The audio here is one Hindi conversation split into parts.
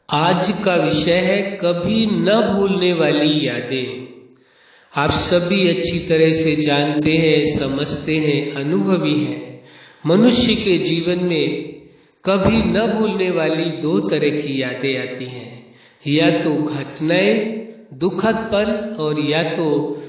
आज का विषय है कभी न भूलने वाली यादें। आप सभी अच्छी तरह से जानते हैं, समझते हैं, अनुभवी हैं। मनुष्य के जीवन में कभी न भूलने वाली दो तरह की यादें आती हैं, या तो घटनाएं, दुखद पल, और या तो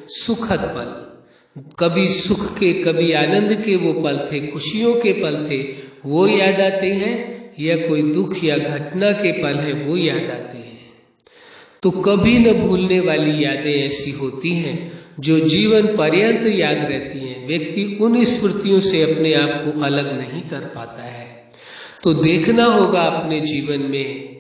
सुखद पल। कभी सुख के, कभी आनंद के वो पल थे, खुशियों के पल थे, वो याद आते हैं, या कोई दुख या घटना के पल है वो याद आते हैं। तो कभी न भूलने वाली यादें ऐसी होती हैं जो जीवन पर्यंत याद रहती हैं। व्यक्ति उन स्मृतियों से अपने आप को अलग नहीं कर पाता है। तो देखना होगा अपने जीवन में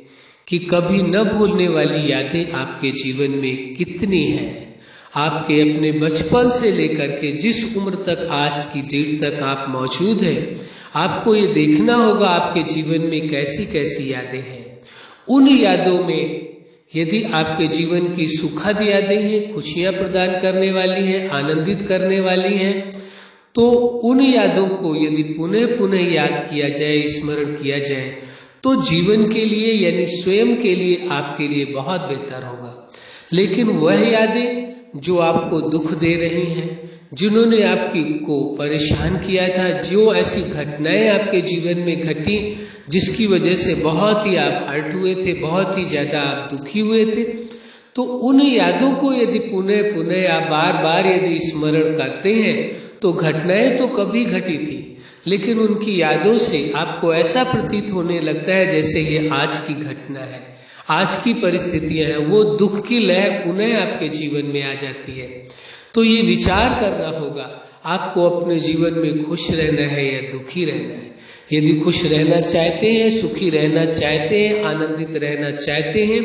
कि कभी न भूलने वाली यादें आपके जीवन में कितनी हैं। आपके अपने बचपन से लेकर के जिस उम्र तक, आज की डेट तक आप मौजूद हैं, आपको ये देखना होगा आपके जीवन में कैसी कैसी यादें हैं। उन यादों में यदि आपके जीवन की सुखद यादें हैं, खुशियां प्रदान करने वाली हैं, आनंदित करने वाली हैं, तो उन यादों को यदि पुनः पुनः याद किया जाए, स्मरण किया जाए, तो जीवन के लिए यानी स्वयं के लिए, आपके लिए बहुत बेहतर होगा। लेकिन वह यादें जो आपको दुख दे रही हैं, जिन्होंने आपकी को परेशान किया था, जो ऐसी घटनाएं आपके जीवन में घटी जिसकी वजह से बहुत ही आप हर्ट हुए थे, बहुत ही ज्यादा आप दुखी हुए थे, तो उन यादों को यदि पुनः पुनः आप बार बार यदि स्मरण करते हैं, तो घटनाएं तो कभी घटी थी, लेकिन उनकी यादों से आपको ऐसा प्रतीत होने लगता है जैसे ये आज की घटना है, आज की परिस्थितियां हैं। वो दुख की लहर पुनः आपके जीवन में आ जाती है। तो ये विचार करना होगा आपको अपने जीवन में खुश रहना है या दुखी रहना है। यदि खुश रहना चाहते हैं, सुखी रहना चाहते हैं, आनंदित रहना चाहते हैं,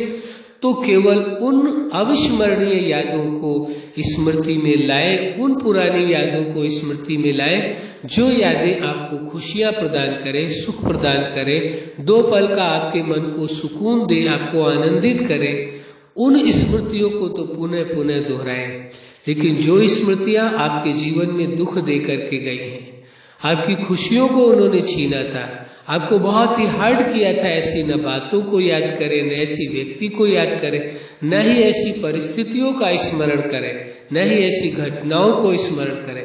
तो केवल उन अविस्मरणीय यादों को स्मृति में लाएं, उन पुरानी यादों को स्मृति में लाएं जो यादें आपको खुशियां प्रदान करें, सुख प्रदान करें, दो पल का आपके मन को सुकून दे, आपको आनंदित करें। उन स्मृतियों को तो पुनः पुनः दोहराएं। लेकिन जो स्मृतियां आपके जीवन में दुख दे करके गई हैं, आपकी खुशियों को उन्होंने छीना था, आपको बहुत ही हर्ट किया था, ऐसी न बातों को याद करें, न ऐसी व्यक्ति को याद करें, न ही ऐसी परिस्थितियों का स्मरण करें, न ही ऐसी घटनाओं को स्मरण करें।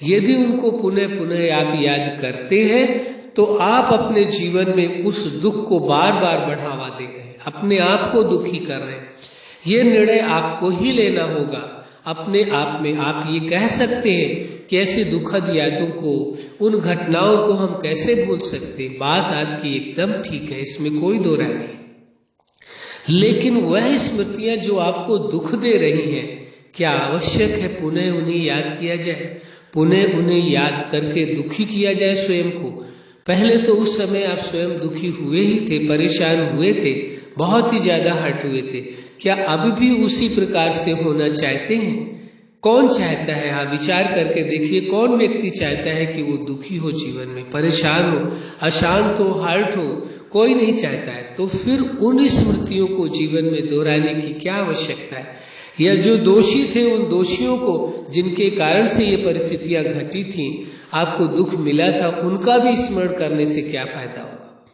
यदि उनको पुनः पुनः आप याद करते हैं, तो आप अपने जीवन में उस दुख को बार बार बढ़ावा दे रहे हैं, अपने आप को दुखी कर रहे हैं। ये निर्णय आपको ही लेना होगा अपने आप में। आप ये कह सकते हैं कि ऐसी दुखद यादों को, उन घटनाओं को हम कैसे भूल सकते। बात आपकी एकदम ठीक है, इसमें कोई दो राय नहीं। लेकिन वह स्मृतियां जो आपको दुख दे रही हैं, क्या आवश्यक है पुनः उन्हें याद किया जाए, पुनः उन्हें याद करके दुखी किया जाए स्वयं को? पहले तो उस समय आप स्वयं दुखी हुए ही थे, परेशान हुए थे, बहुत ही ज्यादा हर्ट हुए थे। क्या अभी भी उसी प्रकार से होना चाहते हैं? कौन चाहता है? आप विचार करके देखिए, कौन व्यक्ति चाहता है कि वो दुखी हो, जीवन में परेशान हो, अशांत हो, हर्ट हो? कोई नहीं चाहता है। तो फिर उन स्मृतियों को जीवन में दोहराने की क्या आवश्यकता है? या जो दोषी थे, उन दोषियों को जिनके कारण से ये परिस्थितियां घटी थी, आपको दुख मिला था, उनका भी स्मरण करने से क्या फायदा होगा?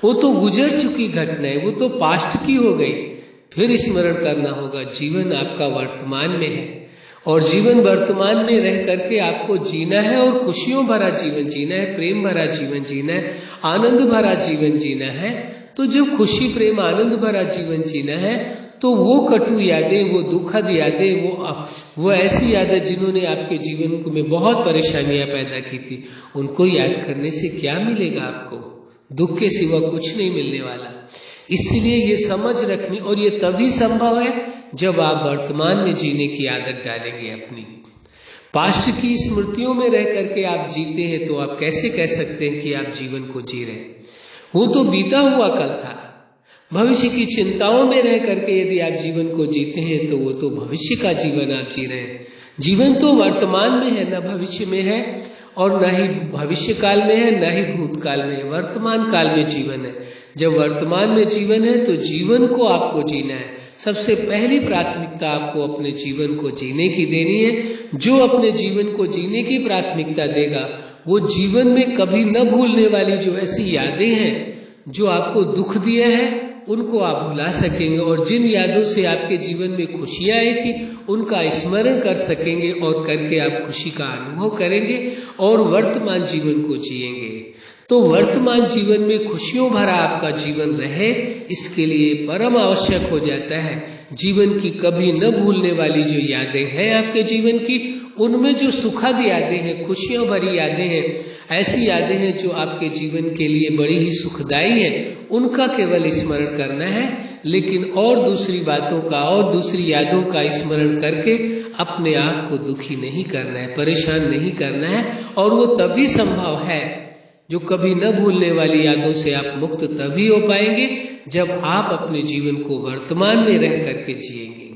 वो तो गुजर चुकी घटना है, वो तो पास्ट की हो गई। फिर स्मरण करना होगा। जीवन आपका वर्तमान में है, और जीवन वर्तमान में रह करके आपको जीना है, और खुशियों भरा जीवन जीना है, प्रेम भरा जीवन जीना है, आनंद भरा जीवन जीना है। तो जब खुशी, प्रेम, आनंद भरा जीवन जीना है, तो वो कटु यादें, वो दुखद यादें, वो ऐसी यादें जिन्होंने आपके जीवन में बहुत परेशानियां पैदा की थी, उनको याद करने से क्या मिलेगा आपको? दुख के सिवा कुछ नहीं मिलने वाला। इसलिए ये समझ रखनी, और ये तभी संभव है जब आप वर्तमान में जीने की आदत डालेंगे अपनी। पास्ट की स्मृतियों में रह करके आप जीते हैं, तो आप कैसे कह सकते हैं कि आप जीवन को जी रहे हैं? वो तो बीता हुआ कल था। भविष्य की चिंताओं में रह करके यदि आप जीवन को जीते हैं, तो वो तो भविष्य का जीवन आप जी रहे हैं। जीवन तो वर्तमान में है, न भविष्य में है, और न ही भविष्य काल में है, न ही भूतकाल में है। वर्तमान काल में जीवन है। जब वर्तमान में जीवन है, तो जीवन को आपको जीना है। सबसे पहली प्राथमिकता आपको अपने जीवन को जीने की देनी है। जो अपने जीवन को जीने की प्राथमिकता देगा, वो जीवन में कभी न भूलने वाली जो ऐसी यादें हैं, जो आपको दुख दिया है, उनको आप भुला सकेंगे और जिन यादों से आपके जीवन में खुशियां आई थी उनका स्मरण कर सकेंगे और करके आप खुशी का अनुभव करेंगे और वर्तमान जीवन को जिएंगे। तो वर्तमान जीवन में खुशियों भरा आपका जीवन रहे, इसके लिए परम आवश्यक हो जाता है जीवन की कभी न भूलने वाली जो यादें हैं आपके जीवन की, उनमें जो सुखद यादें हैं, खुशियों भरी यादें हैं, ऐसी यादें हैं जो आपके जीवन के लिए बड़ी ही सुखदायी हैं, उनका केवल स्मरण करना है। लेकिन और दूसरी बातों का और दूसरी यादों का स्मरण करके अपने आप को दुखी नहीं करना है, परेशान नहीं करना है। और वो तभी संभव है, जो कभी न भूलने वाली यादों से आप मुक्त तभी हो पाएंगे जब आप अपने जीवन को वर्तमान में रह करके जिएंगे।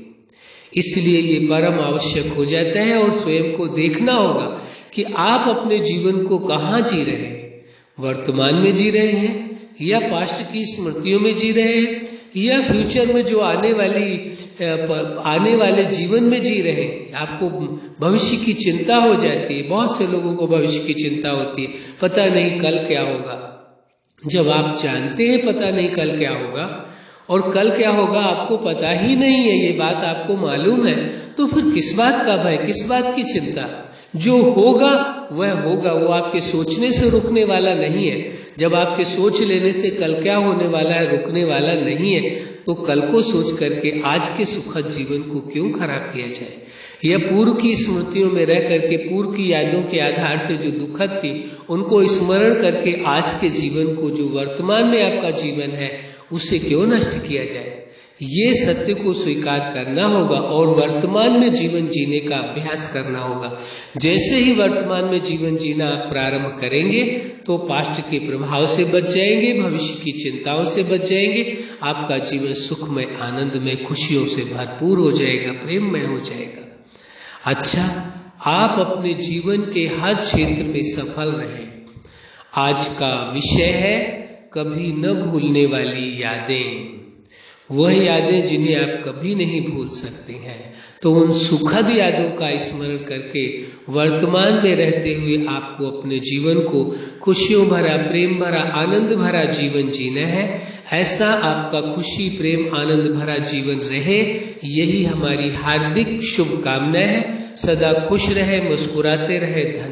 इसलिए ये परम आवश्यक हो जाता है और स्वयं को देखना होगा कि आप अपने जीवन को कहाँ जी रहे हैं, वर्तमान में जी रहे हैं या पास्ट की स्मृतियों में जी रहे हैं या फ्यूचर में जो आने वाले जीवन में जी रहे हैं। आपको भविष्य की चिंता हो जाती है, बहुत से लोगों को भविष्य की चिंता होती है, पता नहीं कल क्या होगा। जब आप जानते हैं पता नहीं कल क्या होगा और कल क्या होगा आपको पता ही नहीं है, ये बात आपको मालूम है, तो फिर किस बात का भय, किस बात की चिंता? जो होगा वह होगा, वो आपके सोचने से रुकने वाला नहीं है। जब आपके सोच लेने से कल क्या होने वाला है रुकने वाला नहीं है, तो कल को सोच करके आज के सुखद जीवन को क्यों खराब किया जाए? या पूर्व की स्मृतियों में रह करके पूर्व की यादों के आधार से जो दुखद थी उनको स्मरण करके आज के जीवन को, जो वर्तमान में आपका जीवन है, उसे क्यों नष्ट किया जाए? ये सत्य को स्वीकार करना होगा और वर्तमान में जीवन जीने का अभ्यास करना होगा। जैसे ही वर्तमान में जीवन जीना आप प्रारंभ करेंगे तो पास्ट के प्रभाव से बच जाएंगे, भविष्य की चिंताओं से बच जाएंगे, आपका जीवन सुखमय, आनंदमय, खुशियों से भरपूर हो जाएगा, प्रेममय हो जाएगा। अच्छा, आप अपने जीवन के हर क्षेत्र में सफल रहें। आज का विषय है कभी न भूलने वाली यादें, वह यादें जिन्हें आप कभी नहीं भूल सकते हैं। तो उन सुखद यादों का स्मरण करके वर्तमान में रहते हुए आपको अपने जीवन को खुशियों भरा, प्रेम भरा, आनंद भरा जीवन जीना है। ऐसा आपका खुशी, प्रेम, आनंद भरा जीवन रहे, यही हमारी हार्दिक शुभकामना है। सदा खुश रहे, मुस्कुराते रहे। धन्यवाद।